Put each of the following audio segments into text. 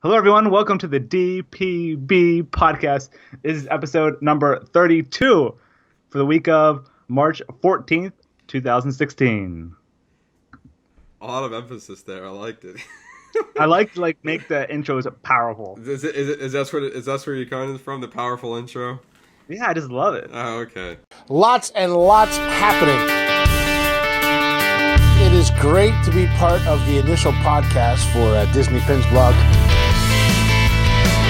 Hello, everyone. Welcome to the DPB Podcast. This is episode number 32 for the week of March 14th, 2016. A lot of emphasis there. I liked it. I like to make the intros powerful. Is that where you're coming from? The powerful intro? Yeah, I just love it. Oh, okay. Lots and lots happening. It is great to be part of the initial podcast for Disney Pins Blog.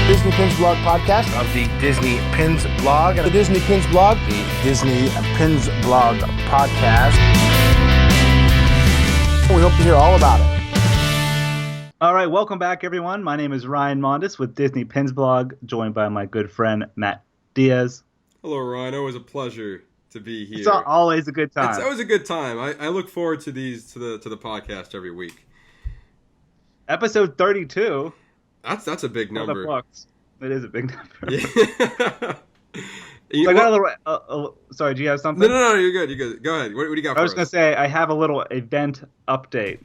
Disney Pins Blog podcast of the Disney Pins Blog. The Disney Pins Blog, the Disney Pins Blog podcast. We hope to hear all about it. All right, welcome back, everyone. My name is Ryan Mondis with Disney Pins Blog, joined by my good friend Matt Diaz. Hello, Ryan. Always a pleasure to be here. It's always a good time. It's always a good time. I look forward to these to the podcast every week. Episode 32. That's a big number. It is a big number. Yeah. So I got a little. Sorry, do you have something? No, you're good. You're good. Go ahead. What do you got for us? I was going to say I have a little event update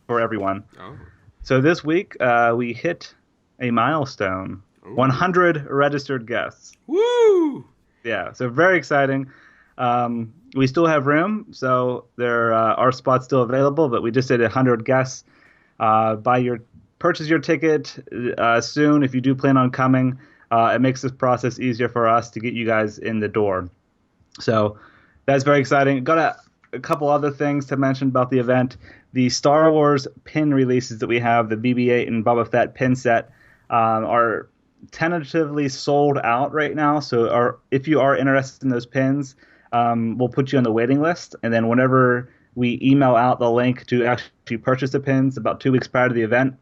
for everyone. Oh. So this week we hit a milestone: 100 registered guests. Woo! Yeah, so very exciting. We still have room, so there are spots still available, but we just did 100 guests. Purchase your ticket soon if you do plan on coming. It makes this process easier for us to get you guys in the door. So that's very exciting. Got a couple other things to mention about the event. The Star Wars pin releases that we have, the BB-8 and Boba Fett pin set, are tentatively sold out right now. So if you are interested in those pins, we'll put you on the waiting list. And then whenever we email out the link to actually purchase the pins about 2 weeks prior to the event,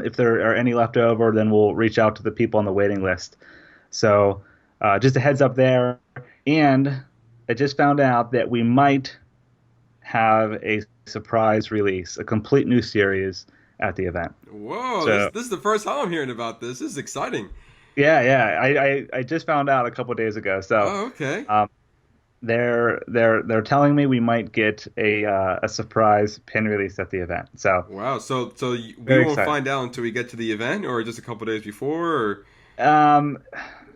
if there are any left over, then we'll reach out to the people on the waiting list. So just a heads up there. And I just found out that we might have a surprise release, a complete new series at the event. Whoa, So, this is the first time I'm hearing about this. This is exciting. Yeah. I just found out a couple days ago. So okay. They're telling me we might get a surprise pin release at the event. So wow, so we very won't excited. find out until we get to the event, or just a couple days before, or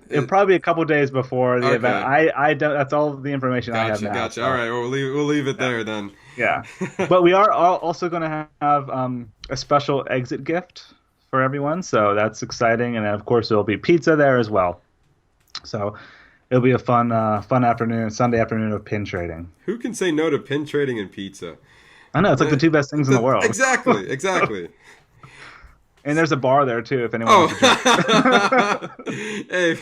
it'll probably be a couple days before the Okay. event. I don't. That's all the information I have now. Gotcha. So, All right, well, we'll leave it there then. Yeah, but we are also going to have a special exit gift for everyone, so that's exciting. And then, of course, there'll be pizza there as well. So it'll be a fun afternoon, Sunday afternoon of pin trading. Who can say no to pin trading and pizza? I know, it's like the two best things in the world. Exactly. And there's a bar there too, if anyone wants to drink. Hey,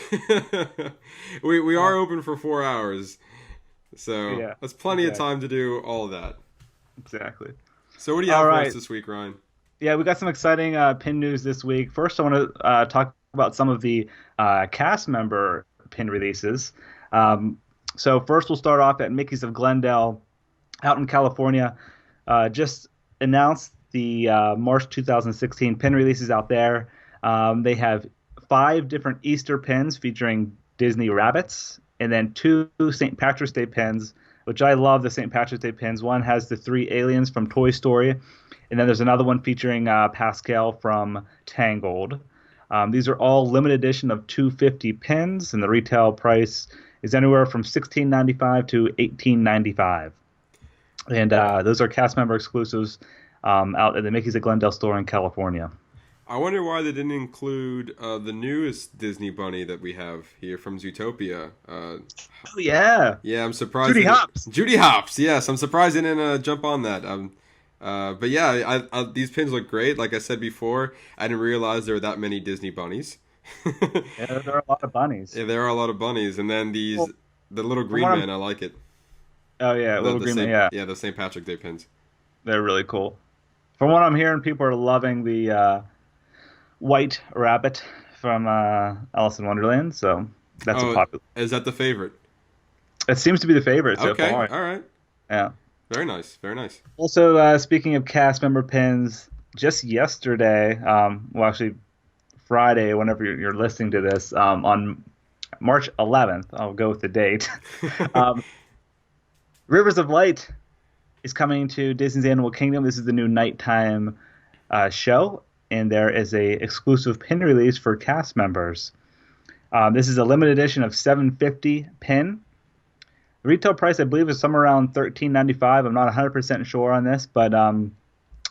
we are open for 4 hours, so Yeah, that's plenty of exactly. time to do all of that. Exactly. So what do you have All for right. us this week, Ryan? Yeah, we got some exciting pin news this week. First, I want to talk about some of the cast member pin releases. So first, we'll start off at Mickey's of Glendale out in California. Just announced the March 2016 pin releases out there. They have 5 different Easter pins featuring Disney rabbits, and then 2 St. Patrick's Day pins, which I love the St. Patrick's Day pins. One has the 3 aliens from Toy Story, and then there's another one featuring Pascal from Tangled. These are all limited edition of 250 pins, and the retail price is anywhere from $16.95 to $18.95. And those are cast member exclusives out at the Mickey's at Glendale store in California. I wonder why they didn't include the newest Disney bunny that we have here from Zootopia. Oh, yeah. Yeah, I'm surprised. Judy Hopps. Judy Hopps, yes. I'm surprised they didn't jump on that. But yeah, these pins look great. Like I said before, I didn't realize there were that many Disney bunnies. Yeah, there are a lot of bunnies. Yeah, there are a lot of bunnies. And then the little green man, I like it. Oh, yeah, Little Green Man, yeah. Yeah, the St. Patrick Day pins. They're really cool. From what I'm hearing, people are loving the White Rabbit from Alice in Wonderland, so that's a popular. Is that the favorite? It seems to be the favorite so Okay, far. all right. Yeah. Very nice, very nice. Also, speaking of cast member pins, just yesterday, well, actually Friday, whenever you're listening to this, on March 11th, I'll go with the date, Rivers of Light is coming to Disney's Animal Kingdom. This is the new nighttime show, and there is a exclusive pin release for cast members. This is a limited edition of 750 pin. The retail price, I believe, is somewhere around $13.95. I'm not 100% sure on this, but I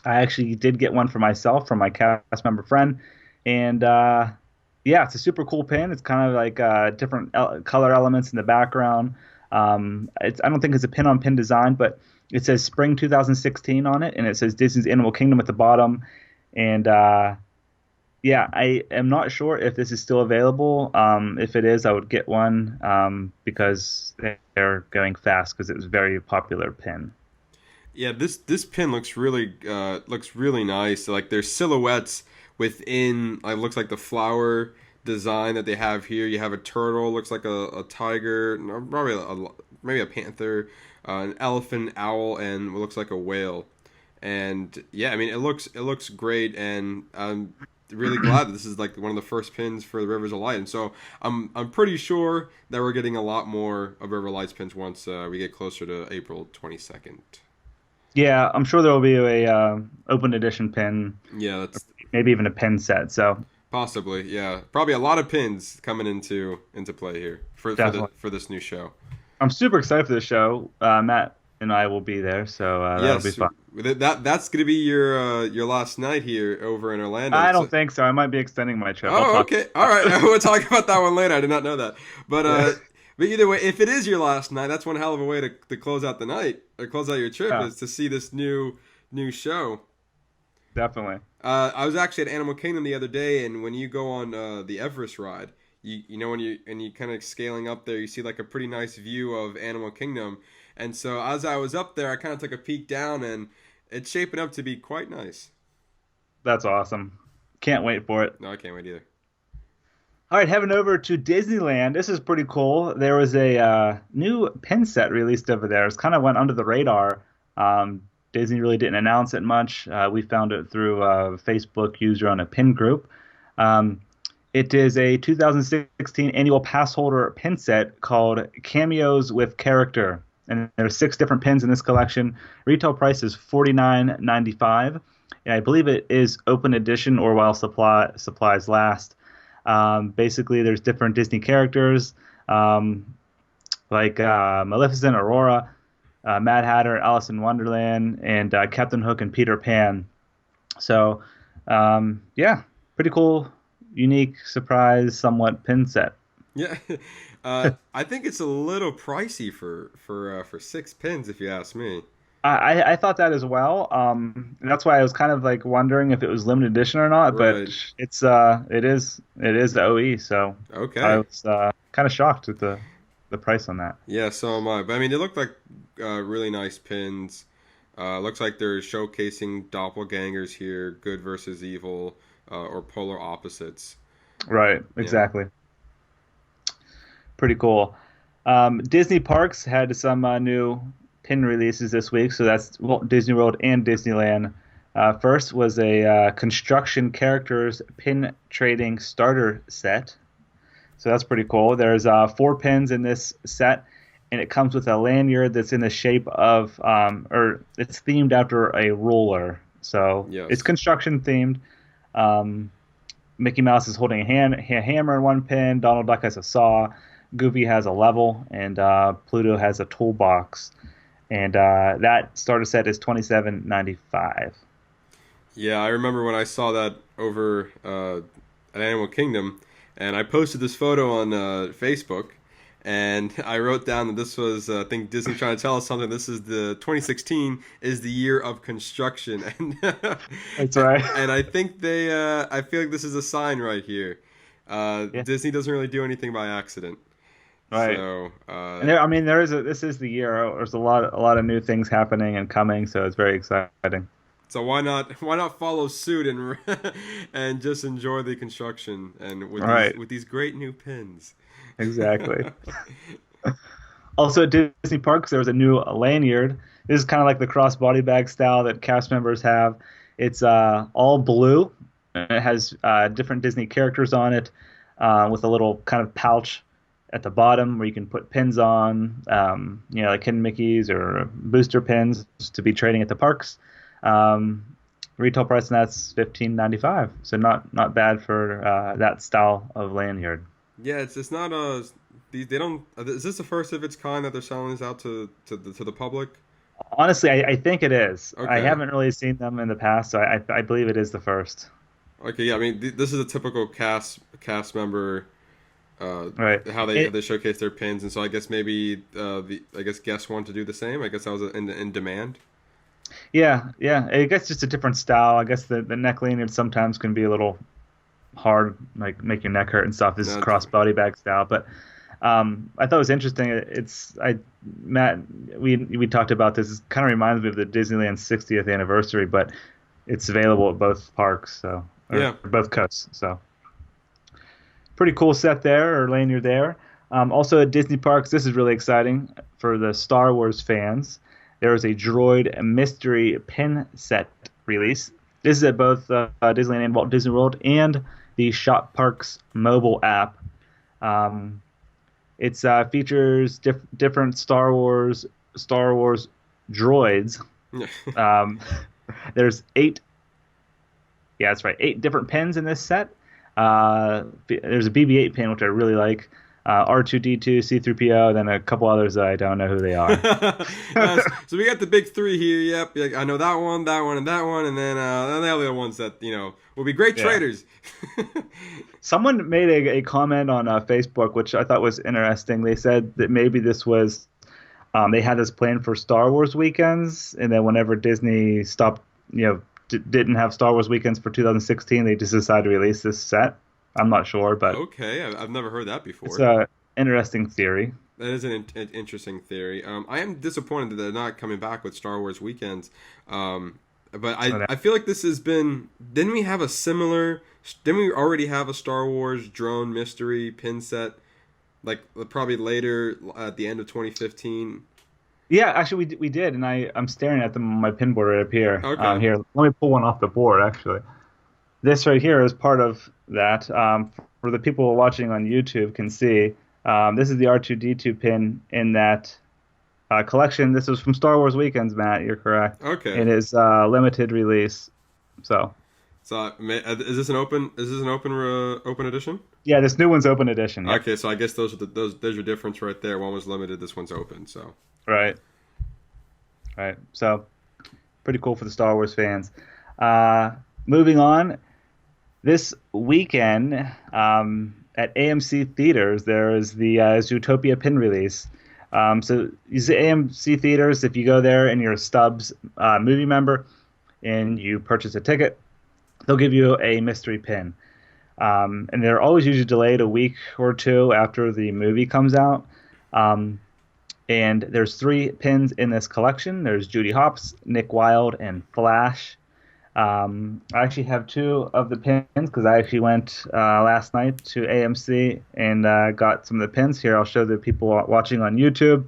actually did get one for myself from my cast member friend. And yeah, it's a super cool pin. It's kind of like different color elements in the background. I don't think it's a pin-on-pin design, but it says Spring 2016 on it, and it says Disney's Animal Kingdom at the bottom. And yeah, I am not sure if this is still available. If it is, I would get one because they're going fast because it was a very popular pin. Yeah, this pin looks really nice. Like there's silhouettes within. It looks like the flower design that they have here. You have a turtle, looks like a tiger, probably maybe a panther, an elephant, owl, and what looks like a whale. And yeah, I mean it looks great, and I'm really glad that this is like one of the first pins for the Rivers of Light. And so I'm pretty sure that we're getting a lot more of River Lights pins once we get closer to April 22nd. Yeah, I'm sure there will be a open edition pin. Yeah, that's maybe even a pin set. So possibly, yeah, probably a lot of pins coming into play here for this new show. I'm super excited for this show. Matt and I will be there, so that'll be fun. That's going to be your last night here over in Orlando. I don't think so. I might be extending my trip. Oh, okay. All right. We'll talk about that one later. I did not know that. But but either way, if it is your last night, that's one hell of a way to close out the night or close out your trip is to see this new show. Definitely. I was actually at Animal Kingdom the other day, and when you go on the Everest ride, you know when you kind of scaling up there, you see like a pretty nice view of Animal Kingdom. And so as I was up there, I kind of took a peek down, and it's shaping up to be quite nice. That's awesome. Can't wait for it. No, I can't wait either. All right, heading over to Disneyland. This is pretty cool. There was a new pin set released over there. It kind of went under the radar. Disney really didn't announce it much. We found it through a Facebook user on a pin group. It is a 2016 annual pass holder pin set called Cameos with Character. And there's 6 different pins in this collection. Retail price is $49.95. And I believe it is open edition or while supplies last. Basically, there's different Disney characters like Maleficent, Aurora, Mad Hatter, Alice in Wonderland, and Captain Hook and Peter Pan. So, yeah, pretty cool, unique, surprise, somewhat pin set. Yeah, I think it's a little pricey for 6 pins, if you ask me. I thought that as well. And that's why I was kind of like wondering if it was limited edition or not. Right. But it is the OE. So okay, I was kind of shocked at the price on that. Yeah, so am I. But I mean, they look like really nice pins. Looks like they're showcasing doppelgangers here, good versus evil, or polar opposites. Right. Exactly. Yeah. Pretty cool. Disney Parks had some new pin releases this week, so that's Disney World and Disneyland. First was a Construction Characters pin trading starter set, so that's pretty cool. There's 4 pins in this set, and it comes with a lanyard that's in the shape of, or it's themed after a ruler, so yes. It's construction themed. Mickey Mouse is holding a hammer in one pin, Donald Duck has a saw, Goofy has a level, and Pluto has a toolbox. And that starter set is $27.95. Yeah, I remember when I saw that over at Animal Kingdom, and I posted this photo on Facebook, and I wrote down that this was, I think Disney trying to tell us something. This is 2016 is the year of construction, and that's right. And I think I feel like this is a sign right here. Yeah. Disney doesn't really do anything by accident. Right. So, and this is the year. There's a lot of new things happening and coming, so it's very exciting. So why not follow suit and just enjoy the construction and with these great new pins. Exactly. Also at Disney Parks, there was a new lanyard. This is kind of like the crossbody bag style that cast members have. It's all blue. And it has different Disney characters on it with a little kind of pouch at the bottom where you can put pins on, like hidden Mickeys or booster pins to be trading at the parks. Retail price on that's $15.95. So not bad for that style of lanyard. Yeah, it's not they don't. Is this the first of its kind that they're selling this out to the public? Honestly, I think it is. Okay. I haven't really seen them in the past, so I believe it is the first. Okay, yeah, I mean this is a typical cast member. Right. How they showcase their pins, and so I guess maybe I guess guests want to do the same. I guess that was in demand. Yeah. I guess just a different style. I guess the neck lanyard sometimes can be a little hard, like make your neck hurt and stuff. This is cross body bag style, but I thought it was interesting. Matt, we talked about this. It kind of reminds me of the Disneyland 60th anniversary, but it's available at both parks, both coasts. So pretty cool set there, or lanyard there. Also at Disney parks, this is really exciting for the Star Wars fans. There is a Droid mystery pin set release. This is at both Disneyland and Walt Disney World and the Shop Parks mobile app. It features different Star Wars droids. There's 8 different pins in this set. There's a BB-8 pin, which I really like. R2d2, C-3PO, then a couple others that I don't know who they are. So we got the big 3 here. Yep, I know that one, and that one, and then the other ones that will be great traders. Someone made a comment on Facebook, which I thought was interesting. They said that maybe this was they had this plan for Star Wars weekends, and then whenever Disney stopped, didn't have Star Wars weekends for 2016, they just decided to release this set. I'm not sure, but okay, I've never heard that before. It's an interesting theory. That is an interesting theory. I am disappointed that they're not coming back with Star Wars weekends. But I feel like this has been. Didn't we already have a Star Wars drone mystery pin set, like probably later at the end of 2015? Yeah, actually we did, and I'm staring at them on my pin board right up here. Okay. Here, let me pull one off the board. Actually, this right here is part of that. For the people watching on YouTube can see, this is the R2d2 pin in that collection. This was from Star Wars Weekends, Matt. You're correct. Okay. It is limited release. So is this an open edition? Yeah, this new one's open edition. Yep. Okay, so I guess there's your difference right there. One was limited, this one's open. So right. So pretty cool for the Star Wars fans. Moving on, this weekend at AMC theaters there is the Zootopia Pin Release. So these AMC theaters, if you go there and you're a Stubbs movie member and you purchase a ticket, they'll give you a mystery pin. And they're always usually delayed a week or two after the movie comes out. And there's 3 pins in this collection. There's Judy Hopps, Nick Wilde, and Flash. I actually have 2 of the pins because I actually went last night to AMC and got some of the pins. Here, I'll show the people watching on YouTube.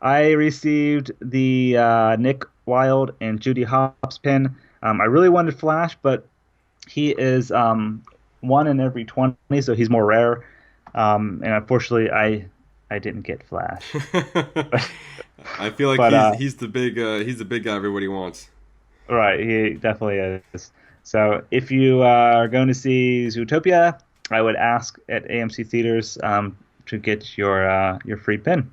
I received the Nick Wilde and Judy Hopps pin. I really wanted Flash, but he is 1 in every 20, so he's more rare. And unfortunately, I didn't get Flash. I feel like he's the big guy everybody wants. Right, he definitely is. So if you are going to see Zootopia, I would ask at AMC theaters to get your free pin.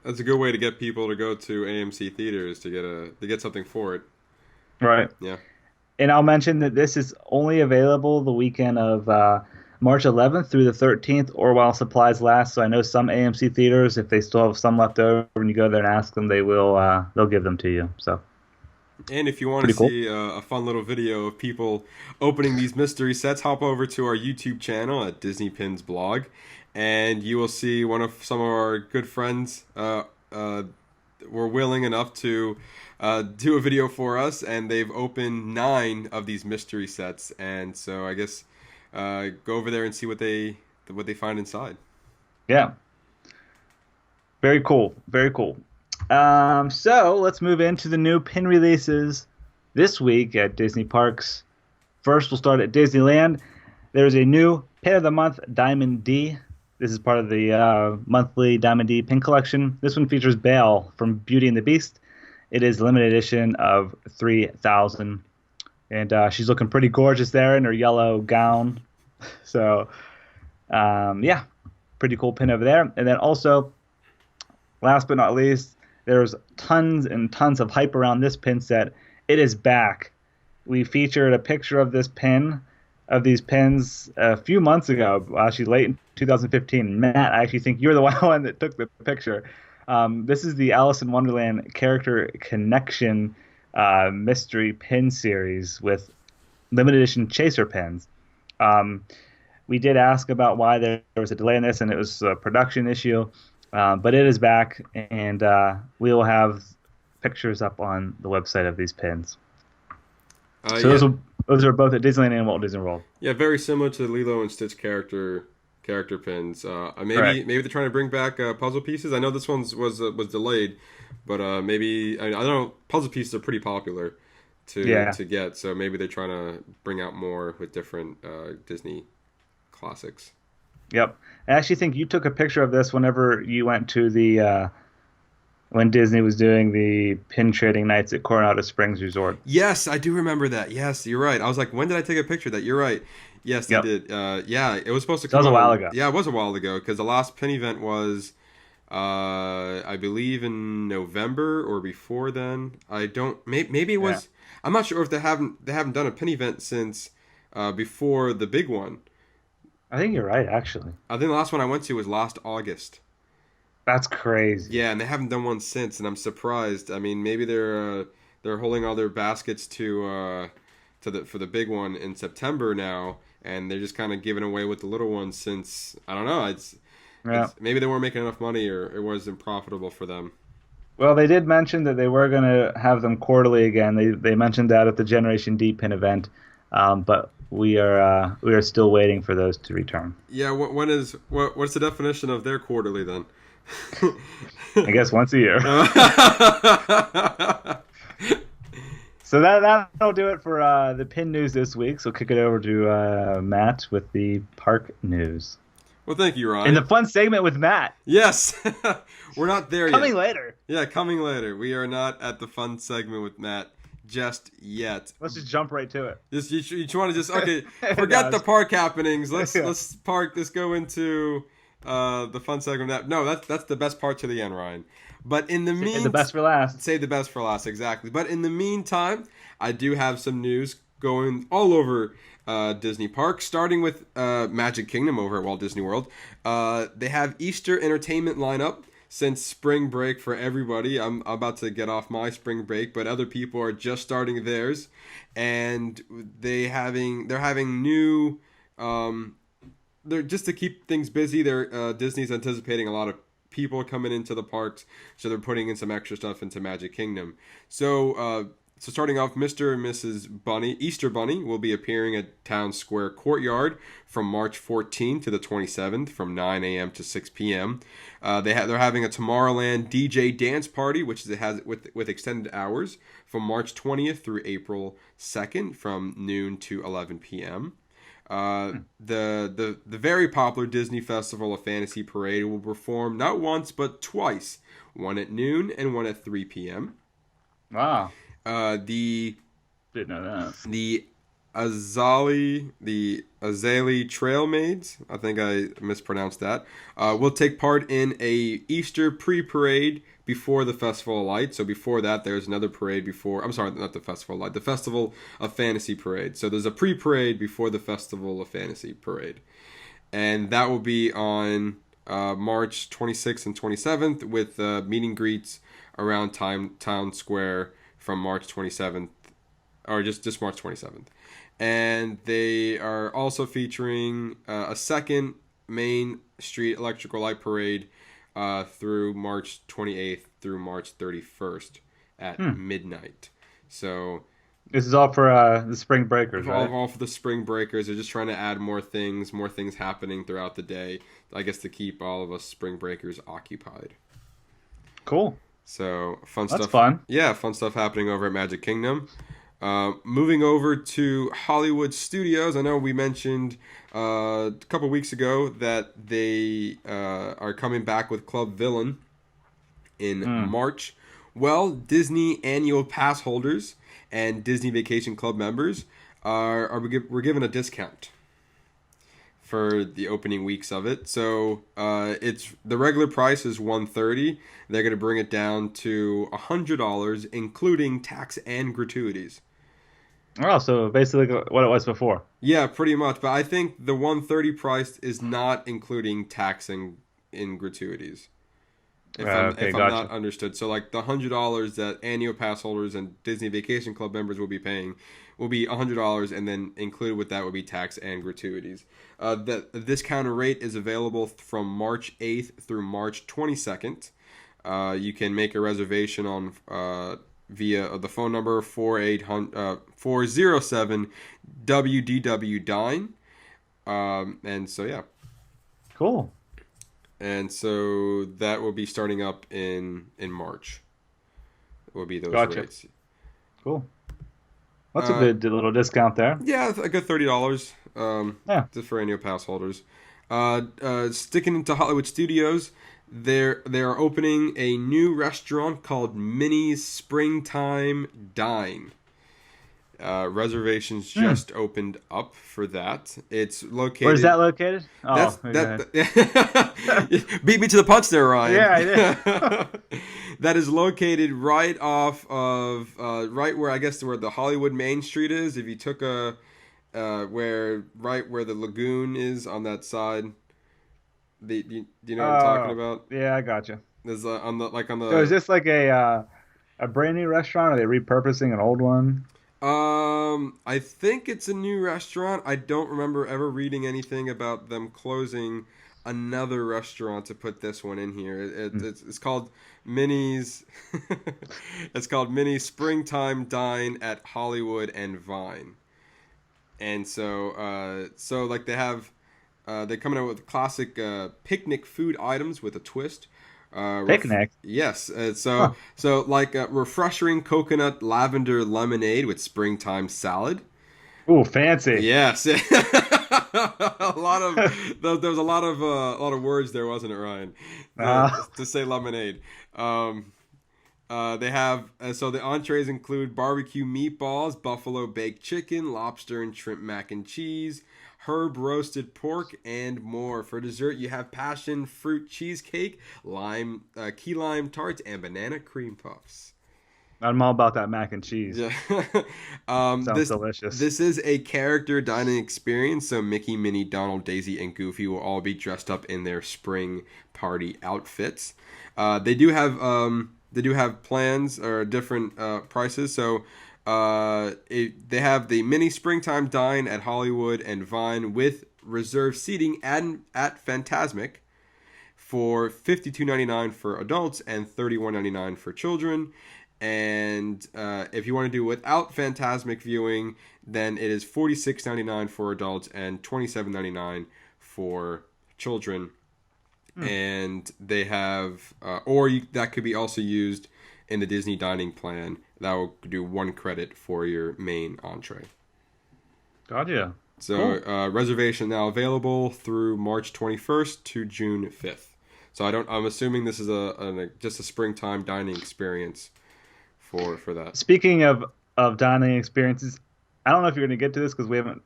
That's a good way to get people to go to AMC theaters to get something for it. Right. Yeah. And I'll mention that this is only available the weekend of March 11th through the 13th, or while supplies last. So I know some AMC theaters, if they still have some left over, and you go there and ask them, they'll give them to you. So. And if you want to see a fun little video of people opening these mystery sets, hop over to our YouTube channel at Disney Pins Blog, and you will see some of our good friends were willing enough to do a video for us, and they've opened 9 of these mystery sets. And so I guess go over there and see what they find inside. Yeah. Very cool. Very cool. So let's move into the new pin releases this week at Disney parks. First, we'll start at Disneyland. There's a new Pin of the Month Diamond D. This is part of the monthly Diamond D pin collection. This one features Belle from Beauty and the Beast. It is limited edition of 3,000. and she's looking pretty gorgeous there in her yellow gown. So, yeah, pretty cool pin over there. And then also, last but not least, there's tons and tons of hype around this pin set. It is back. We featured a picture of this pin, of these pins, a few months ago, actually late in 2015. Matt, I actually think you're the one that took the picture. This is the Alice in Wonderland Character Connection mystery pin series with limited edition chaser pins. We did ask about why there was a delay in this, and it was a production issue. But it is back, and we will have pictures up on the website of these pins. So those are both at Disneyland and Walt Disney World. Yeah, very similar to the Lilo and Stitch character pins. Maybe they're trying to bring back puzzle pieces. I know this one was delayed, but maybe I don't know. Puzzle pieces are pretty popular to get, so maybe they're trying to bring out more with different Disney classics. Yep. I actually think you took a picture of this whenever you went to the when Disney was doing the pin trading nights at Coronado Springs Resort. Yes, I do remember that. Yes, you're right. I was like, when did I take a picture of that? You're right. Yes, they did. Yeah, it was supposed to come out. That was a while ago. Yeah, it was a while ago, because the last pin event was, I believe, in November or before then. Maybe it was. Yeah. I'm not sure if they haven't done a pin event since before the big one. I think you're right, actually. I think the last one I went to was last August. That's crazy. Yeah, and they haven't done one since, and I'm surprised. I mean, maybe they're holding all their baskets for the big one in September now, and they're just kind of giving away with the little ones since, I don't know. It's maybe they weren't making enough money, or it wasn't profitable for them. Well, they did mention that they were going to have them quarterly again. They mentioned that at the Generation D pin event, but we are still waiting for those to return. Yeah, what's the definition of their quarterly then? I guess once a year. So that'll do it for the pin news this week. So kick it over to Matt with the park news. Well, thank you, Ryan. And the fun segment with Matt. Yes. We're not there yet. Coming later. Yeah, coming later. We are not at the fun segment with Matt just yet. Let's just jump right to it. You want to just forget the park happenings. Let's go into the fun segment. No, that's the best part to the end, Ryan. But in the meantime, the best for last. Save the best for last, exactly. But in the meantime, I do have some news going all over Disney parks, starting with Magic Kingdom over at Walt Disney World. They have Easter entertainment lineup since spring break for everybody. I'm about to get off my spring break, but other people are just starting theirs, and they're having new. They're just to keep things busy. Disney's anticipating a lot of people coming into the parks, so they're putting in some extra stuff into Magic Kingdom. So starting off, Mr. and Mrs. Bunny, Easter Bunny, will be appearing at Town Square Courtyard from March 14th to the 27th from 9 a.m. to 6 p.m. They're having a Tomorrowland DJ dance party, which has with extended hours from March 20th through April 2nd from noon to 11 p.m. The very popular Disney Festival of Fantasy Parade will perform not once but twice, one at noon and one at 3 p.m. Wow. Didn't know that. The Azalea Trail Maids, I think I mispronounced that, will take part in a Easter pre-parade before the Festival of Light. So before that, there's another parade before... I'm sorry, not the Festival of Light. The Festival of Fantasy Parade. So there's a pre-parade before the Festival of Fantasy Parade. And that will be on March 26th and 27th with meet and greets around Town Square from March 27th. Or just March 27th. And they are also featuring a second Main Street Electrical Light Parade through March 28th through March 31st at midnight. So this is all for the spring breakers, right? All for the spring breakers. They're just trying to add more things happening throughout the day, I guess, to keep all of us spring breakers occupied. Cool. So fun That's stuff. Fun. Yeah, fun stuff happening over at Magic Kingdom. Moving over to Hollywood Studios, I know we mentioned a couple weeks ago that they are coming back with Club Villain in March. Well, Disney annual pass holders and Disney Vacation Club members we're given a discount for the opening weeks of it. So it's the regular price is $130. They're going to bring it down to $100, including tax and gratuities. Oh, so basically what it was before. Yeah, pretty much. But I think the $130 price is not including tax and in gratuities. If I'm not understood. So like the $100 that annual pass holders and Disney Vacation Club members will be paying will be $100, and then included with that will be tax and gratuities. The discounted rate is available from March 8th through March 22nd. You can make a reservation on via the phone number 407 WDW Dine. And so yeah. Cool. And so that will be starting up in March. It will be those rates. Cool. That's a good little discount there. Yeah, a good $30. Just for annual pass holders. Sticking into Hollywood Studios, they are opening a new restaurant called Minnie's Springtime Dine. Reservations just opened up for that. It's located. Where's that located? Oh, beat me to the punch there, Ryan. Yeah, I did. That is located right off of right where the Hollywood Main Street is. If you took where the lagoon is on that side, do you know what I'm talking about? Yeah, I gotcha. There's on the. So is this like a brand new restaurant? Are they repurposing an old one? I think it's a new restaurant. I don't remember ever reading anything about them closing another restaurant to put this one in here. It's called Minnie's. It's called Minnie's Springtime Dine at Hollywood and Vine. And so like they have, they're coming out with classic picnic food items with a twist. Picnic. Yes. So like refreshing coconut lavender lemonade with springtime salad. Ooh, fancy. Yes. There was a lot of words there, wasn't it, Ryan? To say lemonade. They have so the entrees include barbecue meatballs, buffalo baked chicken, lobster and shrimp mac and cheese, herb roasted pork, and more. For dessert, you have passion fruit cheesecake, key lime tarts, and banana cream puffs. I'm all about that mac and cheese. Yeah. Sounds delicious. This is a character dining experience, so Mickey, Minnie, Donald, Daisy, and Goofy will all be dressed up in their spring party outfits. They do have plans or different prices, so they have the mini Springtime Dine at Hollywood and Vine with reserved seating at Fantasmic for $52.99 for adults and $31.99 for children. And if you want to do without Fantasmic viewing, then it is $46.99 for adults and $27.99 for children. And they have, that could be also used in the Disney dining plan. That will do 1 credit for your main entree. Gotcha. So cool. Reservation now available through March 21st to June 5th. So I'm assuming this is just a springtime dining experience for that. Speaking of dining experiences, I don't know if you're going to get to this because we haven't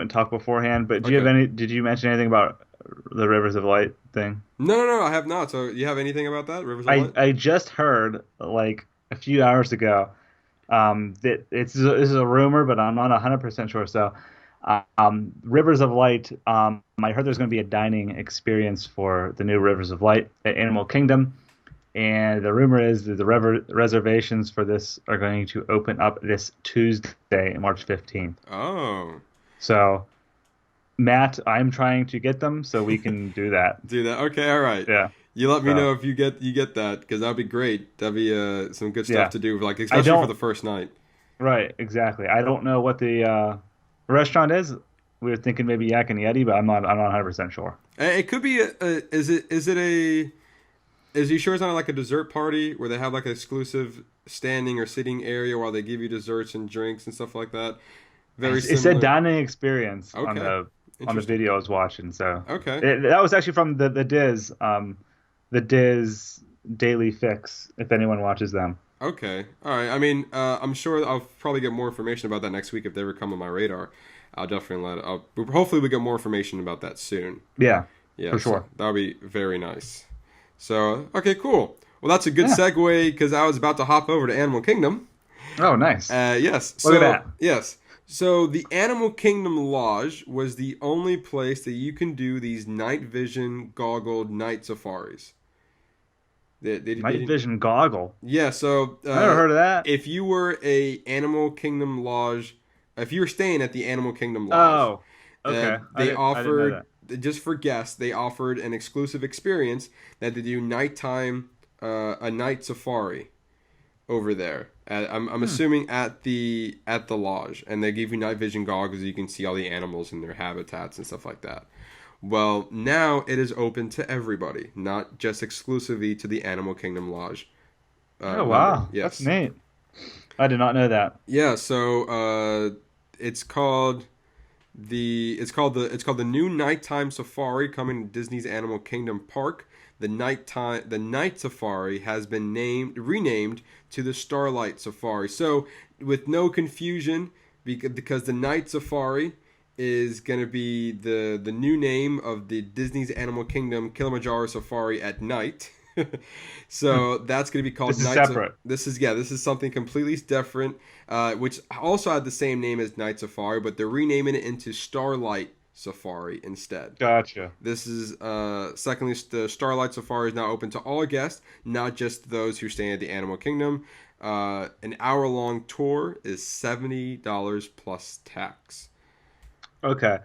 talked beforehand. But did you mention anything about the Rivers of Light thing? No, I have not. So you have anything about that, Rivers of Light? I just heard like a few hours ago that this is a rumor, but I'm not 100% sure. So Rivers of Light, I heard there's going to be a dining experience for the new Rivers of Light at Animal Kingdom. And the rumor is that the reservations for this are going to open up this Tuesday, March 15th. Oh. So, Matt, I'm trying to get them so we can do that. Okay, all right. Yeah. You let me know if you get that, because that'd be great. That'd be some good stuff to do, like especially for the first night. Right, exactly. I don't know what the restaurant is. We were thinking maybe Yak and Yeti, but I'm not 100% sure. It could be. Is you sure it's not like a dessert party where they have like an exclusive standing or sitting area while they give you desserts and drinks and stuff like that? Very similar. It said dining experience on the video I was watching. So that was actually from the Diz Daily Fix. If anyone watches them. Okay. All right. I mean, I'm sure I'll probably get more information about that next week if they ever come on my radar. I'll definitely hopefully we get more information about that soon. Yeah, Yeah, for sure. So that'll be very nice. So, okay, cool. Well, that's a good segue because I was about to hop over to Animal Kingdom. Oh, nice. Yes. Look at that. Yes. So the Animal Kingdom Lodge was the only place that you can do these night vision goggled night safaris. Night vision goggle. Yeah, so I never heard of that. If you were a Animal Kingdom Lodge, if you were staying at the Animal Kingdom Lodge, okay. They offered just for guests. They offered an exclusive experience that they do nighttime, a night safari over there. I'm assuming at the lodge, and they give you night vision goggles so you can see all the animals in their habitats and stuff like that. Well, now it is open to everybody, not just exclusively to the Animal Kingdom Lodge. Oh wow, yes. That's neat. I did not know that. Yeah, so it's called the new nighttime safari coming to Disney's Animal Kingdom Park. The night safari has been renamed to the Starlight Safari. So with no confusion, because the night safari is going to be the new name of the Disney's Animal Kingdom Kilimanjaro Safari at night. So that's going to be called This is separate. This is something completely different, which also had the same name as Night Safari, but they're renaming it into Starlight Safari instead. Gotcha. This is secondly, the Starlight Safari is now open to all guests, not just those who stay at the Animal Kingdom. An hour-long tour is $70 plus tax. Okay.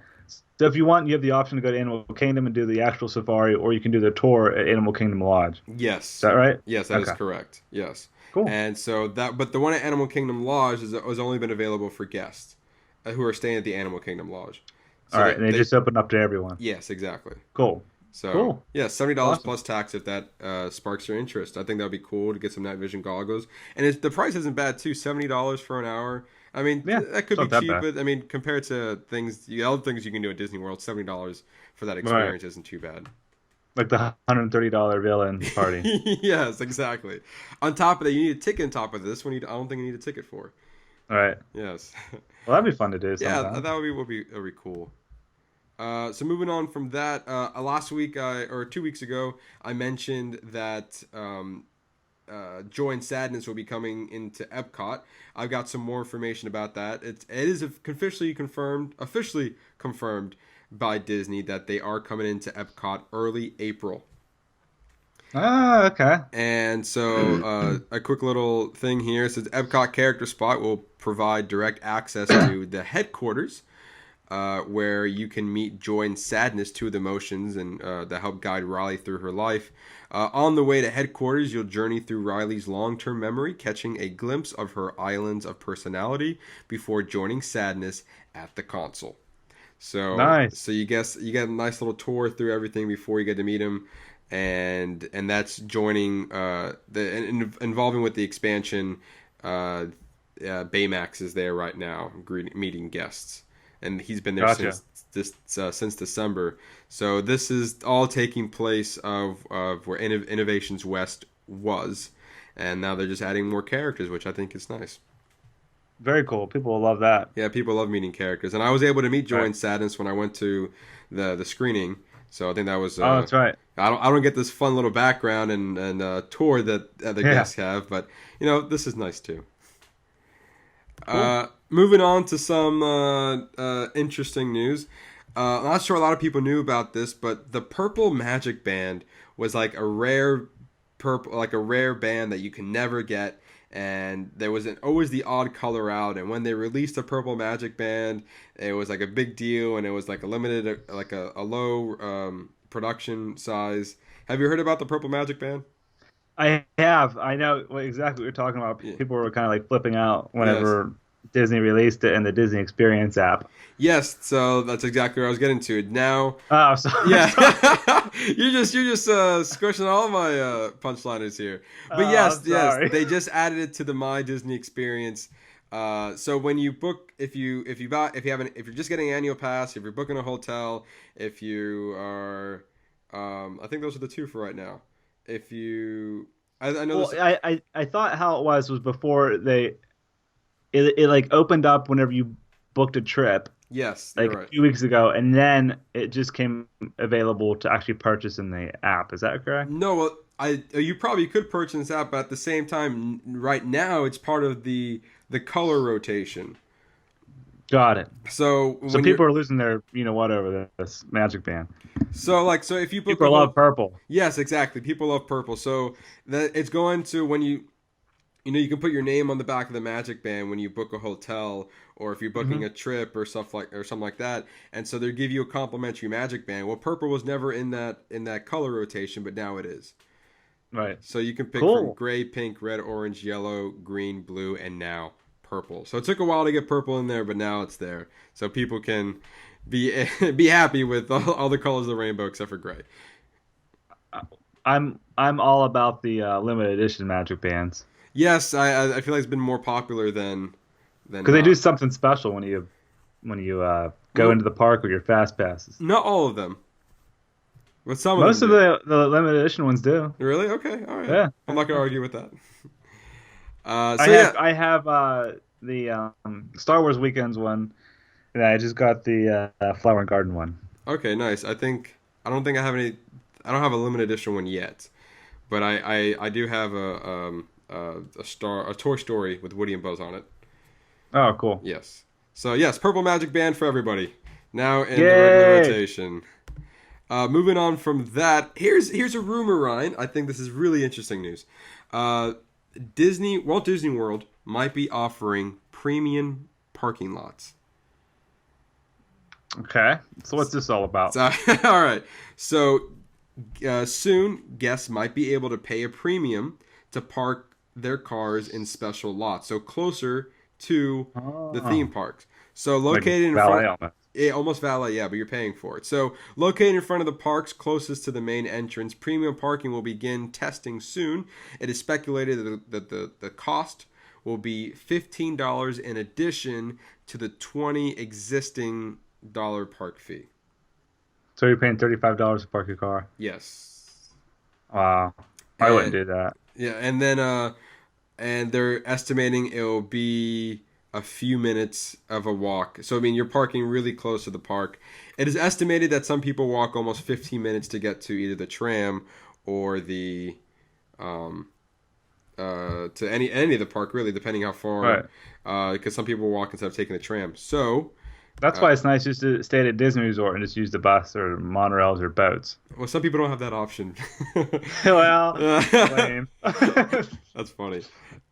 So if you want, you have the option to go to Animal Kingdom and do the actual safari, or you can do the tour at Animal Kingdom Lodge. Yes. Is that right? Yes, that is correct. Yes. Cool. And so but the one at Animal Kingdom Lodge has only been available for guests who are staying at the Animal Kingdom Lodge. So all right, and they just open up to everyone. Yes, exactly. Cool. So, cool. Yeah, $70 plus tax if that sparks your interest. I think that would be cool to get some night vision goggles. And the price isn't bad, too. $70 for an hour. I mean, that could be cheap, but I mean, compared to other things you can do at Disney World, $70 for that experience isn't too bad. Like the $130 villain party. Yes, exactly. On top of that, you need a ticket on top of this one. I don't think you need a ticket for. All right. Yes. Well, that'd be fun to do sometime. Yeah, that would be cool. So moving on from that, last week or 2 weeks ago, I mentioned that Joy and Sadness will be coming into Epcot. I've got some more information about that. It is officially confirmed by Disney that they are coming into Epcot early April. Ah, okay. And so a quick little thing here. It says Epcot Character Spot will provide direct access to the headquarters, where you can meet Joy and Sadness, two of the emotions, and that help guide Riley through her life. On the way to headquarters, you'll journey through Riley's long-term memory, catching a glimpse of her islands of personality before joining Sadness at the console. So nice. So you get a nice little tour through everything before you get to meet him, and that's joining involving with the expansion. Baymax is there right now, meeting guests. And he's been there since December. So this is all taking place of where Innovations West was, and now they're just adding more characters, which I think is nice. Very cool. People will love that. Yeah, people love meeting characters, and I was able to meet Joy and Sadness when I went to the screening. So I think that was. Oh, that's right. I don't get this fun little background and tour that the guests have, but this is nice too. Cool. Moving on to some interesting news. I'm not sure a lot of people knew about this, but the Purple Magic Band was like a rare band that you can never get, and there was always the odd color out. And when they released the Purple Magic Band, it was like a big deal, and it was like a limited, like a low production size. Have you heard about the Purple Magic Band? I have. I know exactly what you're talking about. People were kind of like flipping out whenever Disney released it in the Disney Experience app. Yes, so that's exactly where I was getting to. Now, oh, sorry. Yeah, you're just squishing all my punchliners here. But yes, they just added it to the My Disney Experience. So when you book, if you're just getting an annual pass, if you're booking a hotel, if you are, I think those are the two for right now. If you I know Well, this. I thought how it was before it like opened up whenever you booked a trip Yes, you're like a right. few weeks ago, and then it just came available to actually purchase in the app. Is that correct? No, well, you probably could purchase this app, but at the same time, right now it's part of the color rotation. Got it. So So when you're people are losing their what over this Magic Band. so if you book a People whole love purple. yes, exactly. People love purple. So that it's going to when you can put your name on the back of the Magic Band when you book a hotel or if you're booking a trip or something like that. And so they give you a complimentary Magic Band. Well, purple was never in that color rotation, but now it is. Right. So you can pick from Cool. gray, pink, red, orange, yellow, green, blue, and now purple. So it took a while to get purple in there, but now it's there. So people can be be happy with all the colors of the rainbow except for gray. I'm all about the limited edition Magic Bands Yes, I feel like it's been more popular than because they do not. something special when you go Well, into the park with your fast passes. not all of them, but some of Most them of do. the limited edition ones do. Really? Okay, all right. Yeah. I'm not gonna argue with that. So yeah, I have the Star Wars Weekends one, and I just got the Flower and Garden one. okay, nice. I don't think I have any. I don't have a limited edition one yet, but I do have a Toy Story with Woody and Buzz on it. Oh, cool. Yes. So yes, purple Magic Band for everybody. Now in the regular Yay! rotation. Moving on from that, here's a rumor, Ryan. I think this is really interesting news. Walt Disney World might be offering premium parking lots. Okay. So what's this all about? So, all right. So soon, guests might be able to pay a premium to park their cars in special lots, so closer to the Oh, theme parks. So like located in valet front, almost. almost valet, yeah, but you're paying for it. So located in front of the parks closest to the main entrance, premium parking will begin testing soon. It is speculated that the cost will be $15 in addition to the 20 existing dollar park fee. So you're paying $35 to park your car. Yes. Wow. I wouldn't And do that. yeah, and then and they're estimating it'll be a few minutes of a walk. So I mean, you're parking really close to the park. It is estimated that some people walk almost 15 minutes to get to either the tram or the to any of the park really, depending how Right. far. Because some people walk instead of taking the tram. So That's why it's nice just to stay at a Disney resort and just use the bus or monorails or boats. well, some people don't have that option. Well, lame. That's funny.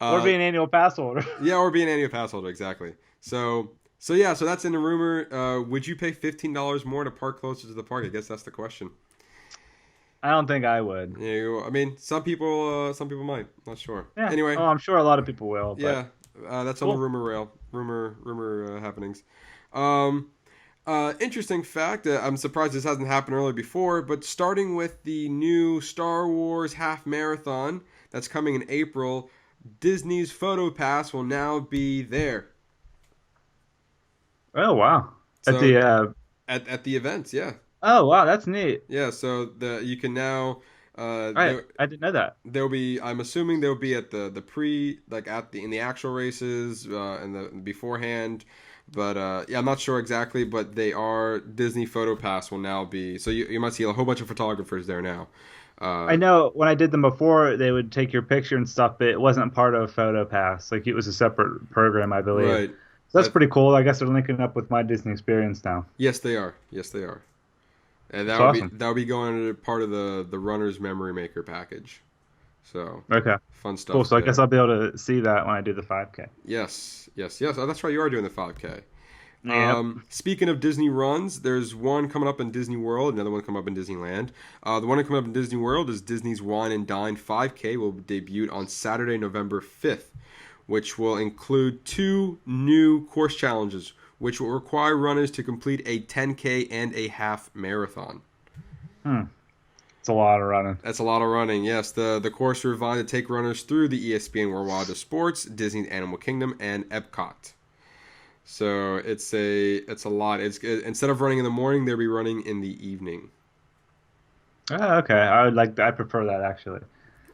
Or be an annual pass holder. Yeah, or be an annual pass holder, exactly. So yeah, so that's in the rumor. Would you pay $15 more to park closer to the park? I guess that's the question. I don't think I would. I mean, some people might. Not sure. Yeah. Anyway, Oh, I'm sure a lot of people will. But yeah, that's on the cool. rumor rail. Rumor happenings. Interesting fact. I'm surprised this hasn't happened earlier before, but starting with the new Star Wars half marathon that's coming in April, Disney's Photopass will now be there. Oh, wow. So At the at the events, yeah. oh, wow, that's neat. Yeah, so you can now I didn't know that. there'll be I'm assuming they'll be at the pre like at the in the actual races and the beforehand, but yeah, I'm not sure exactly, but they are Disney Photopass will now be so you might see a whole bunch of photographers there now. I know when I did them before, they would take your picture and stuff, but it wasn't part of PhotoPass. Like it was a separate program, I believe. Right. So that's pretty cool. I guess they're linking up with my Disney Experience now. Yes, they are. Yes, they are. And That's awesome. that'll be going to part of the runner's memory maker package. So Okay. fun stuff. Cool. So I there. guess I'll be able to see that when I do the 5K. Yes. Oh, that's right. You are doing the 5K. Yep. Speaking of Disney runs, there's one coming up in Disney World, another one coming up in Disneyland. The one coming up in Disney World is Disney's Wine and Dine 5K. Will debut on Saturday, November 5th, which will include 2 new course challenges, which will require runners to complete a 10K and a half marathon. It's a lot of running. That's a lot of running. Yes, the course are designed to take runners through the ESPN Worldwide of Sports, Disney's Animal Kingdom, and Epcot. So it's a lot. Instead of running in the morning, they'll be running in the evening. Oh, okay. I prefer that actually.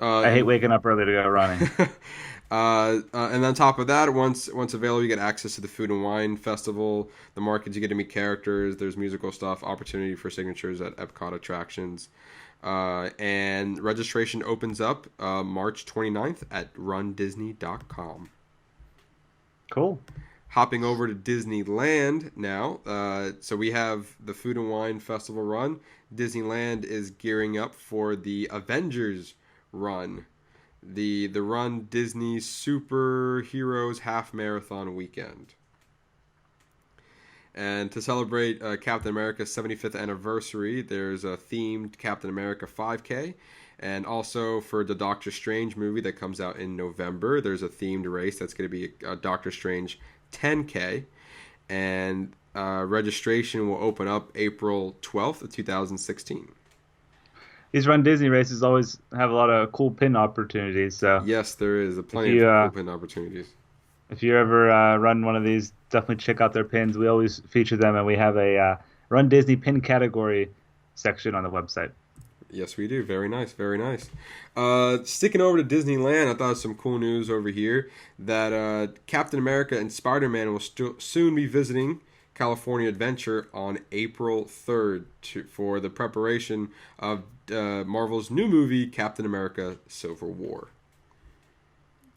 I hate waking up early to go running. And on top of that, once available, you get access to the Food and Wine Festival, the markets. You get to meet characters. There's musical stuff, opportunity for signatures at Epcot attractions, and registration opens up March 29th at RunDisney.com. Cool. Hopping over to Disneyland now. So we have the Food and Wine Festival run. Disneyland is gearing up for the Avengers run. The Run Disney Superheroes Half Marathon Weekend. And to celebrate Captain America's 75th anniversary, there's a themed Captain America 5K. And also for the Doctor Strange movie that comes out in November, there's a themed race that's going to be a Doctor Strange 10K. And registration will open up April 12th of 2016. These Run Disney races always have a lot of cool pin opportunities. So yes, there is plenty of cool pin opportunities. If you ever run one of these, definitely check out their pins. We always feature them, and we have a Run Disney pin category section on the website. Yes, we do. Very nice, very nice. Sticking over to Disneyland, I thought of some cool news over here that Captain America and Spider-Man will soon be visiting California Adventure on April 3rd for the preparation of Marvel's new movie, Captain America Civil War.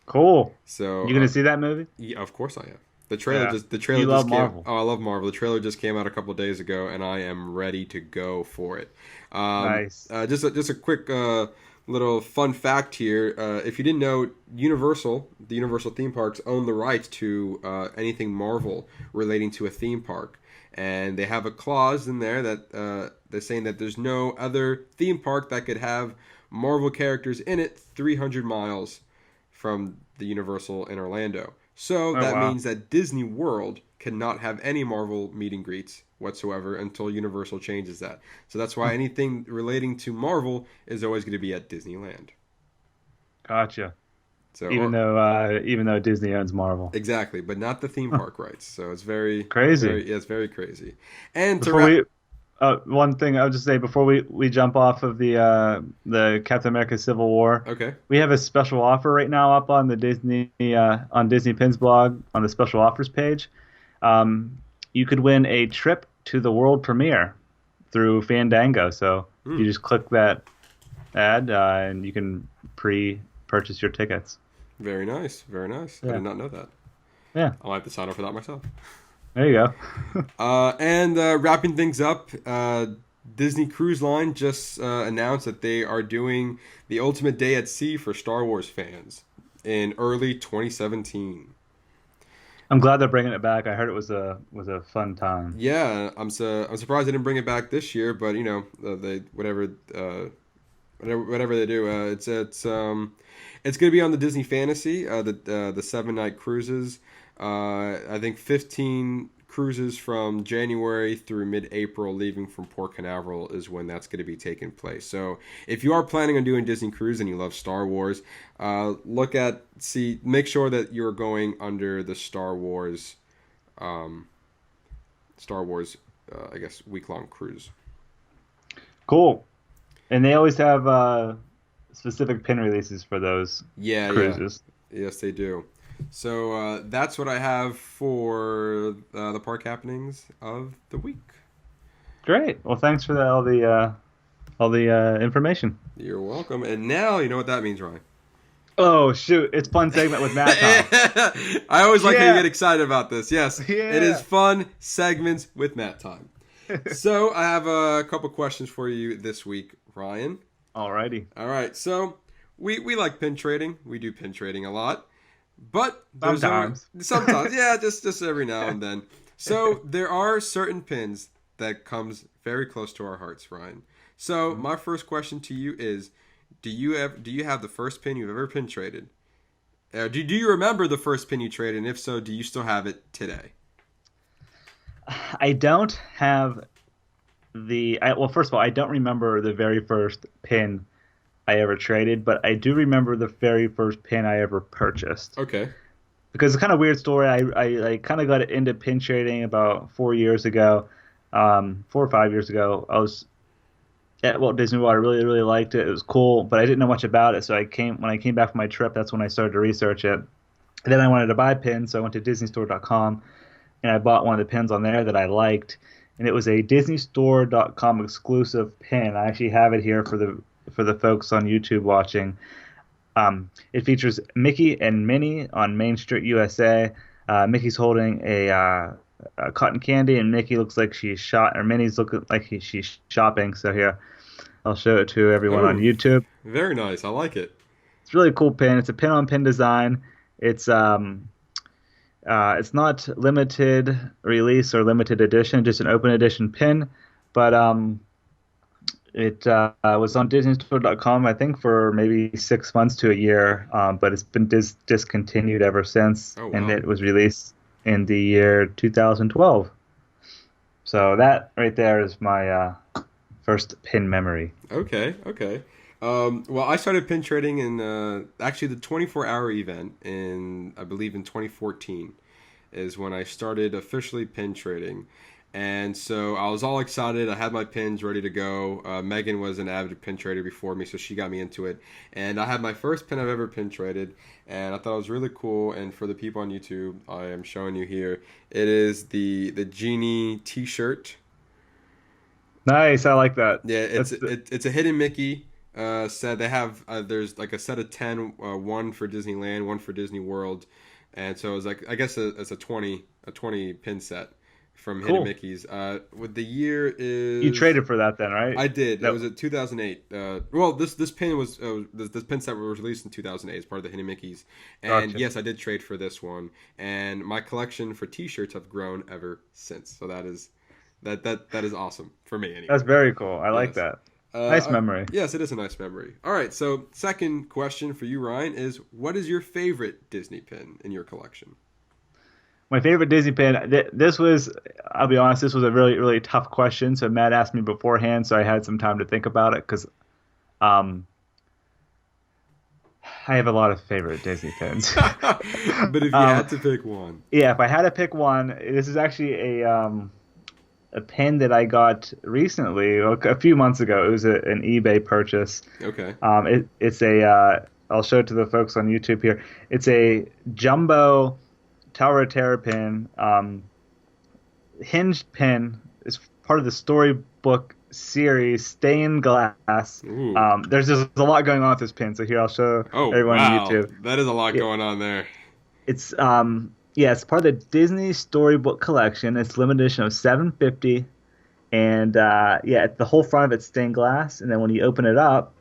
Cool. So you gonna see that movie? Yeah, of course I am. The trailer You love Marvel. Oh, I love Marvel. The trailer just came out a couple of days ago, and I am ready to go for it. Nice. Just a quick little fun fact here. If you didn't know, the Universal theme parks own the rights to anything Marvel relating to a theme park. And they have a clause in there that they're saying that there's no other theme park that could have Marvel characters in it 300 miles from the Universal in Orlando. So that means that Disney World cannot have any Marvel meet and greets whatsoever until Universal changes that. So that's why anything relating to Marvel is always going to be at Disneyland. Gotcha. So even though Disney owns Marvel, exactly, but not the theme park rights. So it's very crazy. It's very crazy. And one thing I would just say before we jump off of the Captain America Civil War. Okay. We have a special offer right now up on the Disney Pins blog on the special offers page. You could win a trip to the world premiere through Fandango. So you just click that ad and you can pre-purchase your tickets. Very nice. Very nice. Yeah. I did not know that. Yeah. I'll have to sign up for that myself. There you go. And wrapping things up, Disney Cruise Line just announced that they are doing the Ultimate Day at Sea for Star Wars fans in early 2017. I'm glad they're bringing it back. I heard it was a fun time. Yeah, I'm surprised they didn't bring it back this year, but they whatever they do, it's going to be on the Disney Fantasy, the 7-night cruises. I think 15 cruises from January through mid-April, leaving from Port Canaveral is when that's going to be taking place. So if you are planning on doing Disney Cruise and you love Star Wars, make sure that you're going under the Star Wars, I guess, week-long cruise. Cool. And they always have specific pin releases for those cruises. Yeah. Yes, they do. So that's what I have for the park happenings of the week. Great. Well, thanks for all the information. You're welcome. And now you know what that means, Ryan. Oh shoot! It's fun segment with Matt Time. I always like how you get excited about this. Yes, yeah. It is fun segments with Matt Time. So I have a couple questions for you this week, Ryan. Alrighty. All right. So we like pin trading. We do pin trading a lot. But sometimes, yeah, just every now and then. So there are certain pins that comes very close to our hearts, Ryan. So my first question to you is, do you have the first pin you've ever pin traded? Do you remember the first pin you traded, and if so, do you still have it today? I don't have first of all, I don't remember the very first pin I ever traded, but I do remember the very first pin I ever purchased. Okay. Because it's kind of a weird story. I kind of got into pin trading about 4 years ago, 4 or 5 years ago. at Walt Disney World. I really, really liked it. It was cool, but I didn't know much about it. So when I came back from my trip, that's when I started to research it. And then I wanted to buy pins, so I went to DisneyStore.com and I bought one of the pins on there that I liked, and it was a DisneyStore.com exclusive pin. I actually have it here for the folks on YouTube watching. It features Mickey and Minnie on Main Street, USA. Mickey's holding a cotton candy, and Mickey looks like Minnie's looking like she's shopping. So here, I'll show it to everyone on YouTube. Very nice. I like it. It's a really cool pin. It's a pin-on-pin design. It's not limited release or limited edition, just an open edition pin. But it was on DisneyStore.com, I think, for maybe 6 months to a year. But it's been discontinued ever since, Oh, wow. and it was released in the year 2012. So that right there is my first pin memory. Okay. Well, I started pin trading in actually the 24-hour event I believe in 2014 is when I started officially pin trading. And so I was all excited. I had my pins ready to go. Megan was an avid pin trader before me, so she got me into it. And I had my first pin I've ever pin traded, and I thought it was really cool. And for the people on YouTube, I am showing you here. It is the Genie T-shirt. Nice, I like that. Yeah, it's a hidden Mickey set. They have there's like a set of 10, one for Disneyland, one for Disney World, and so it's like I guess it's a 20 pin set from Cool. Hidden Mickeys. What the year is? You traded for that then, right? I did. That was at 2008. Well, this pin was this pin set was released in 2008 as part of the Hidden Mickeys, and Gotcha. yes, I did trade for this one. And my collection for T-shirts have grown ever since. So that is awesome for me. Anyway. That's very cool. I like that. Nice memory. Yes, it is a nice memory. All right, so second question for you, Ryan, is what is your favorite Disney pin in your collection? My favorite Disney pin. This was, I'll be honest, this was a really, really tough question. So Matt asked me beforehand, so I had some time to think about it because I have a lot of favorite Disney pins. But if you had to pick one. Yeah, if I had to pick one, this is actually a pin that I got recently, a few months ago. It was an eBay purchase. Okay. It's I'll show it to the folks on YouTube here. It's a Jumbo Tower of Terror pin, hinged pin. It's part of the storybook series, stained glass. There's just a lot going on with this pin. So here I'll show everyone on YouTube. That is a lot going on there. It's it's part of the Disney Storybook Collection. It's limited edition of 750, and the whole front of it's stained glass, and then when you open it up,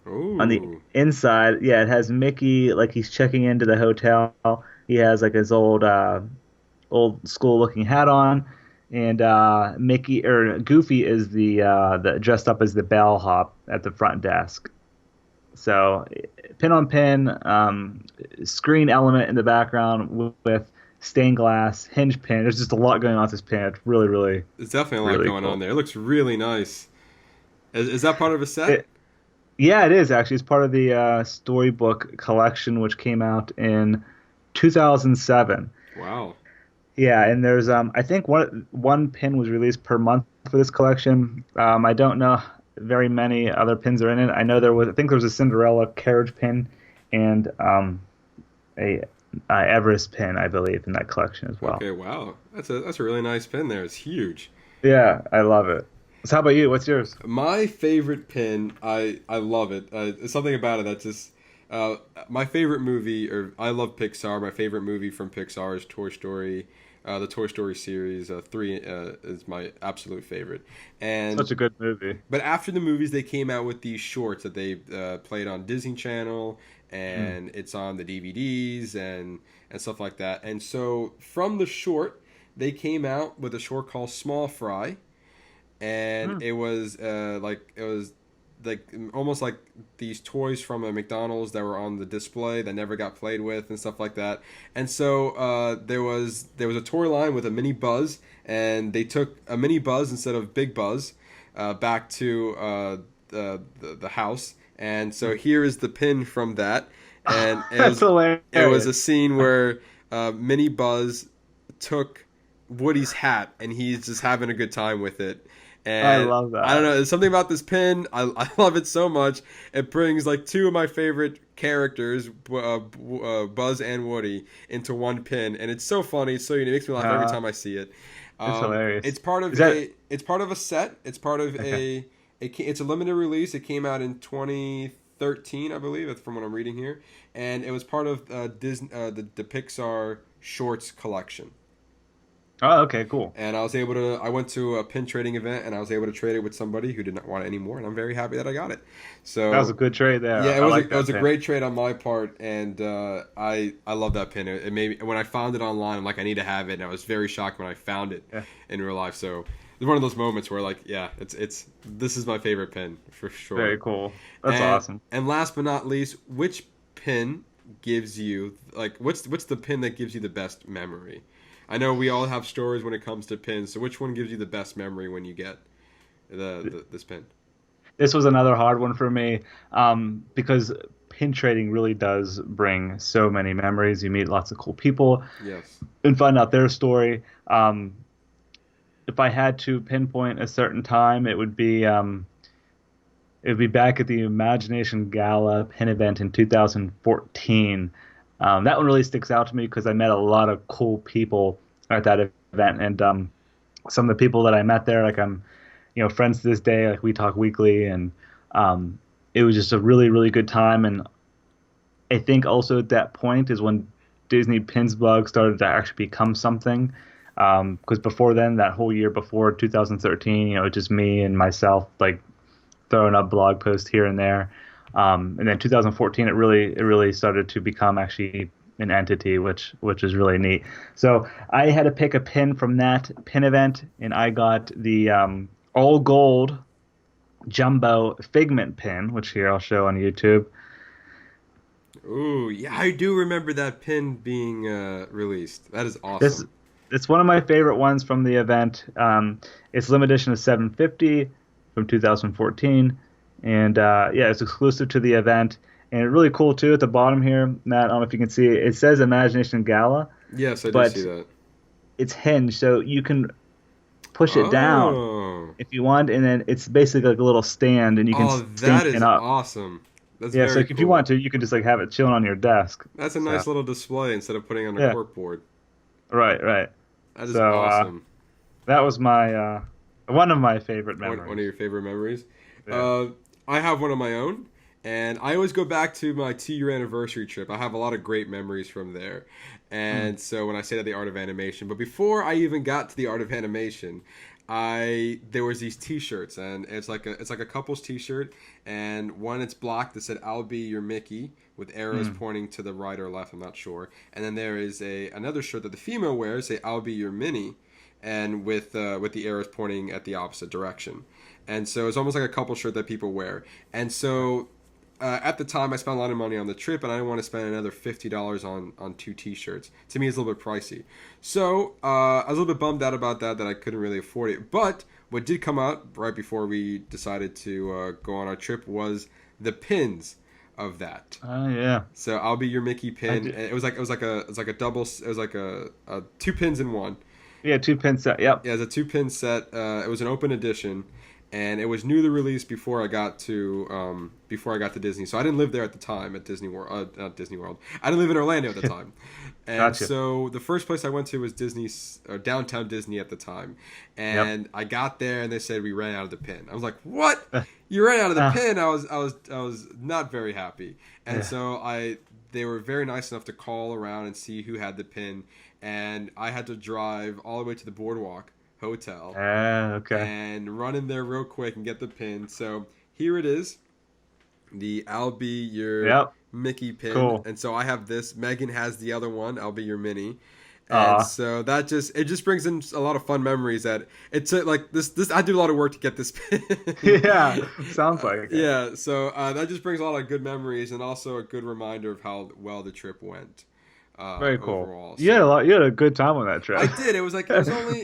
on the inside, it has Mickey like he's checking into the hotel. He has like his old school looking hat on, and Goofy is the dressed up as the bellhop at the front desk. So pin on pin, screen element in the background with stained glass, hinge pin. There's just a lot going on with this pin. It's really, really. There's definitely a lot really going cool. on there. It looks really nice. Is that part of a set? Yeah, it is actually. It's part of the Storybook Collection, which came out in 2007. Wow. Yeah, and there's I think one pin was released per month for this collection. I don't know very many other pins are in it. I know I think there was a Cinderella carriage pin and a Everest pin, I believe, in that collection as well. Okay, wow. That's a really nice pin there. It's huge. Yeah, I love it. So how about you? What's yours? My favorite pin, I love it. It's something about it that just my favorite movie, or I love Pixar. My favorite movie from Pixar is Toy Story. The Toy Story series 3 is my absolute favorite. And Such a good movie. But after the movies, they came out with these shorts that they played on Disney Channel, and it's on the DVDs and stuff like that. And so from the short, they came out with a short called Small Fry, and it was almost like these toys from a McDonald's that were on the display that never got played with and stuff like that. And so there was a toy line with a mini Buzz, and they took a mini Buzz instead of Big Buzz back to the house. And so here is the pin from that. And it was a scene where Mini Buzz took Woody's hat, and he's just having a good time with it. I And love that. I don't know, there's something about this pin. I love it so much. It brings like two of my favorite characters, Buzz and Woody, into one pin, and it's so funny. So it makes me laugh every time I see it. It's hilarious. It's part of it's part of a set. It's part of it's a limited release. It came out in 2013, I believe, from what I'm reading here, and it was part of Disney, the Pixar Shorts collection. Oh, okay, cool. And I went to a pin trading event, and I was able to trade it with somebody who did not want it anymore, and I'm very happy that I got it. So That was a good trade there. yeah, it was a great trade on my part, and I love that pin. It made me, when I found it online, I'm like, I need to have it, and I was very shocked when I found it in real life. So it's one of those moments where like, yeah, it's this is my favorite pin for sure. Very cool. That's awesome. And last but not least, which pin gives you like what's the pin that gives you the best memory? I know we all have stories when it comes to pins, so which one gives you the best memory when you get this pin? This was another hard one for me because pin trading really does bring so many memories. You meet lots of cool people, Yes, and find out their story. If I had to pinpoint a certain time, it would be back at the Imagination Gala pin event in 2014. That one really sticks out to me because I met a lot of cool people at that event, and some of the people that I met there, like I'm, friends to this day. Like we talk weekly, and it was just a really, really good time. And I think also at that point is when Disney Pins blog started to actually become something. Because before then, that whole year before 2013, just me and myself like throwing up blog posts here and there. And then 2014, it really started to become actually an entity, which is really neat. So I had to pick a pin from that pin event, and I got the all gold Jumbo Figment Pin, which here I'll show on YouTube. Ooh, yeah, I do remember that pin being released. That is awesome. It's one of my favorite ones from the event. It's limited edition of 750 from 2014. And it's exclusive to the event, and really cool too. At the bottom here, Matt, I don't know if you can see it. It says Imagination Gala. Yes, I do see that. It's hinged, so you can push it down if you want, and then it's basically like a little stand, and you can stand it up. Awesome. That's so cool. if you want to, you can just like have it chilling on your desk. That's a nice little display instead of putting it on a corkboard. Right. That is awesome. That was my one of my favorite memories. One of your favorite memories. Yeah. I have one of my own, and I always go back to my 2-year anniversary trip. I have a lot of great memories from there. And so when I say to the Art of Animation, but before I even got to the Art of Animation, there was these T-shirts, and it's like a couple's T-shirt, and one it's black that said "I'll be your Mickey" with arrows pointing to the right or left. I'm not sure. And then there is another shirt that the female wears, say "I'll be your Minnie," and with the arrows pointing at the opposite direction. And so it's almost like a couple shirt that people wear. And so at the time, I spent a lot of money on the trip, and I didn't want to spend another $50 on 2 T-shirts. To me, it's a little bit pricey. So I was a little bit bummed out about that I couldn't really afford it. But what did come out right before we decided to go on our trip was the pins of that. Oh yeah. So I'll be your Mickey pin. It was like a double. It was like a 2 pins in one. Yeah, 2-pin set. Yep. Yeah, it's a 2-pin set. It was an open edition. And it was newly released before I got to Disney. So I didn't live there at the time at Disney World. Not Disney World. I didn't live in Orlando at the time. And Gotcha. So the first place I went to was downtown Disney at the time. And I got there and they said we ran out of the pin. I was like, "What? You ran out of the pin?" I was not very happy. And so they were very nice enough to call around and see who had the pin. And I had to drive all the way to the Boardwalk Hotel and run in there real quick and get the pin. So here it is, the "I'll be your Mickey pin." Cool. And so I have this. Megan has the other one, "I'll be your Minnie." And so it just brings in a lot of fun mememories. That it's like this I did a lot of work to get this pin. Yeah, sounds like it. Yeah, so that just brings a lot of good memories and also a good reminder of how well the trip went. Very cool. Overall. You had a lot. You had a good time on that trip. I did. It was like it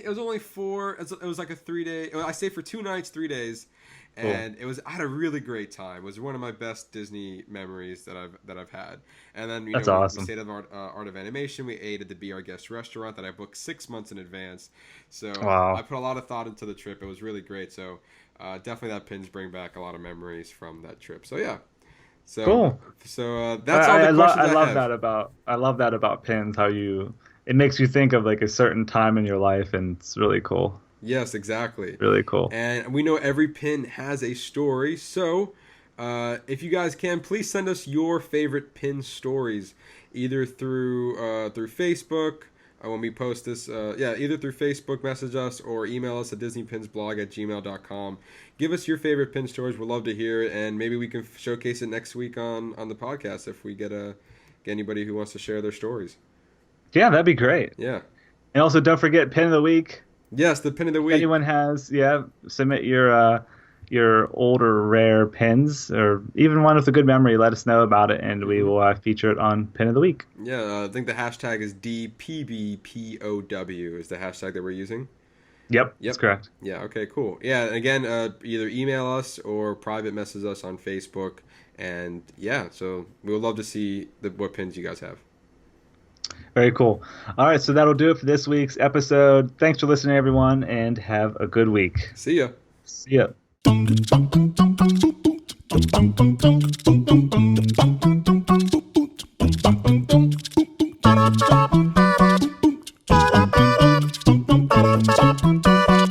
was only 4. It was like a 3-day. I stayed for 2 nights, 3 days, and Cool. I had a really great time. It was one of my best Disney memories that I've had. And then That's we awesome. stayed at the Art of Animation. We ate at the Be Our Guest restaurant that I booked 6 months in advance. So Wow. I put a lot of thought into the trip. It was really great. So definitely that pins bring back a lot of memories from that trip. So yeah. So, Cool. So that's all the questions I love have. I love that about pins. How it makes you think of like a certain time in your life, and it's really cool. Yes, exactly. Really cool. And we know every pin has a story. So if you guys can, please send us your favorite pin stories, either through Facebook. When we post this, either through Facebook, message us, or email us at DisneyPinsBlog@gmail.com. Give us your favorite pin stories. We'd love to hear it, and maybe we can showcase it next week on the podcast if we get anybody who wants to share their stories. Yeah, that'd be great. Yeah. And also, don't forget pin of the week. Yes, the pin of the If week. anyone has, submit your older rare pins, or even one with a good memory. Let us know about it, and we will feature it on pin of the week. Yeah, I think the hashtag is DPBPOW is the hashtag that we're using. Yep, that's correct. Yeah, okay, cool. Yeah, and again, either email us or private message us on Facebook. And yeah, so we would love to see what pins you guys have. Very cool. All right, so that'll do it for this week's episode. Thanks for listening, everyone, and have a good week. See ya. See ya. Ba-da-ba-ba-ba-ba.